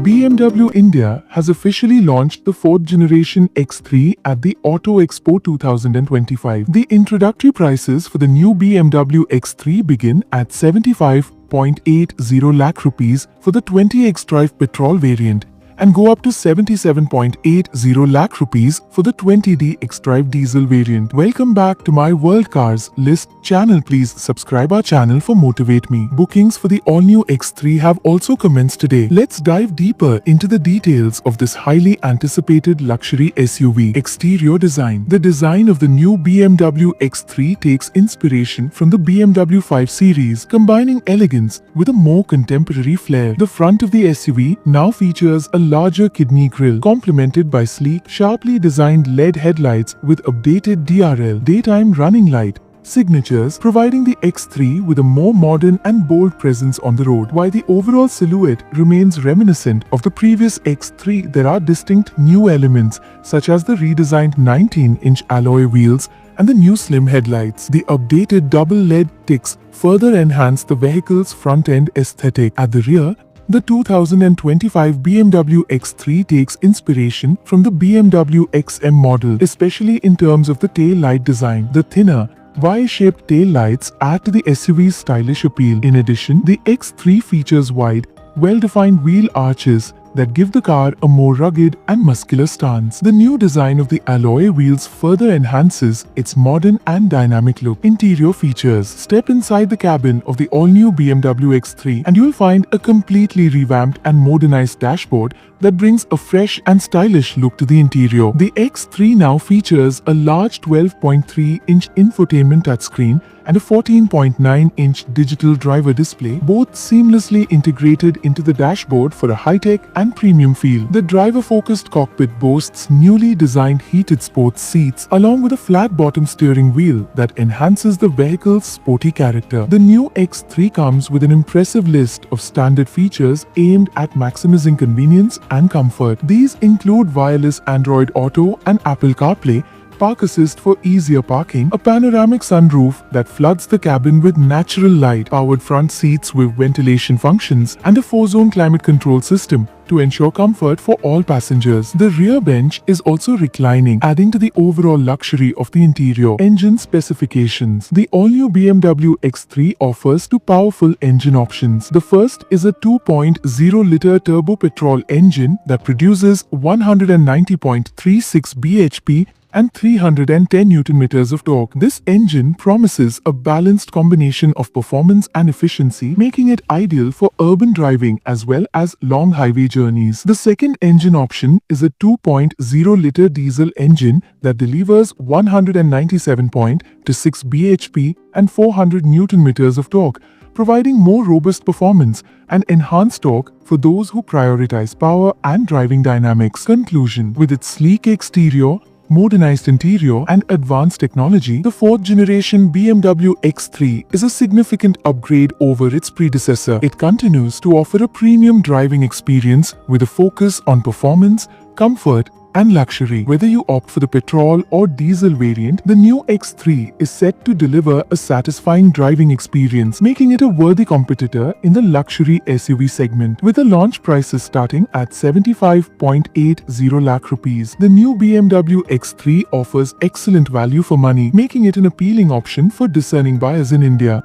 BMW India has officially launched the fourth generation X3 at the Auto Expo 2025. The introductory prices for the new BMW X3 begin at 75.80 lakh rupees for the 20x drive petrol variant and go up to 77.80 lakh rupees for the 20D X-Drive diesel variant. Welcome back to my World Cars List channel. Please subscribe our channel for motivate me. Bookings for the all-new X3 have also commenced today. Let's dive deeper into the details of this highly anticipated luxury SUV. Exterior design. The design of the new BMW X3 takes inspiration from the BMW 5 Series, combining elegance with a more contemporary flair. The front of the SUV now features a larger kidney grille, complemented by sleek, sharply designed LED headlights with updated DRL daytime running light signatures, providing the X3 with a more modern and bold presence on the road. While the overall silhouette remains reminiscent of the previous X3, there are distinct new elements such as the redesigned 19-inch alloy wheels and the new slim headlights. The updated double LED ticks further enhance the vehicle's front-end aesthetic. At the rear, the 2025 BMW X3 takes inspiration from the BMW XM model, especially in terms of the tail light design. The thinner, Y-shaped tail lights add to the SUV's stylish appeal. In addition, the X3 features wide, well-defined wheel arches that give the car a more rugged and muscular stance. The new design of the alloy wheels further enhances its modern and dynamic look. Interior features. Step inside the cabin of the all-new BMW X3 and you'll find a completely revamped and modernized dashboard that brings a fresh and stylish look to the interior. The X3 now features a large 12.3-inch infotainment touchscreen and a 14.9-inch digital driver display, both seamlessly integrated into the dashboard for a high-tech and premium feel. The driver-focused cockpit boasts newly designed heated sports seats along with a flat-bottom steering wheel that enhances the vehicle's sporty character. The new X3 comes with an impressive list of standard features aimed at maximizing convenience and comfort. These include wireless Android Auto and Apple CarPlay, park assist for easier parking, a panoramic sunroof that floods the cabin with natural light, powered front seats with ventilation functions, and a 4-zone climate control system to ensure comfort for all passengers. The rear bench is also reclining, adding to the overall luxury of the interior. Engine specifications. The all-new BMW X3 offers two powerful engine options. The first is a 2.0-liter turbo petrol engine that produces 190.36 bhp and 310 Nm of torque. This engine promises a balanced combination of performance and efficiency, making it ideal for urban driving as well as long highway journeys. The second engine option is a 2.0-liter diesel engine that delivers 197.26 bhp and 400 Nm of torque, providing more robust performance and enhanced torque for those who prioritize power and driving dynamics. Conclusion. With its sleek exterior, modernized interior and advanced technology, the fourth generation BMW X3 is a significant upgrade over its predecessor. It continues to offer a premium driving experience with a focus on performance, comfort, and luxury. Whether you opt for the petrol or diesel variant, the new X3 is set to deliver a satisfying driving experience, making it a worthy competitor in the luxury SUV segment. With the launch prices starting at 75.80 lakh rupees, the new BMW X3 offers excellent value for money, making it an appealing option for discerning buyers in India.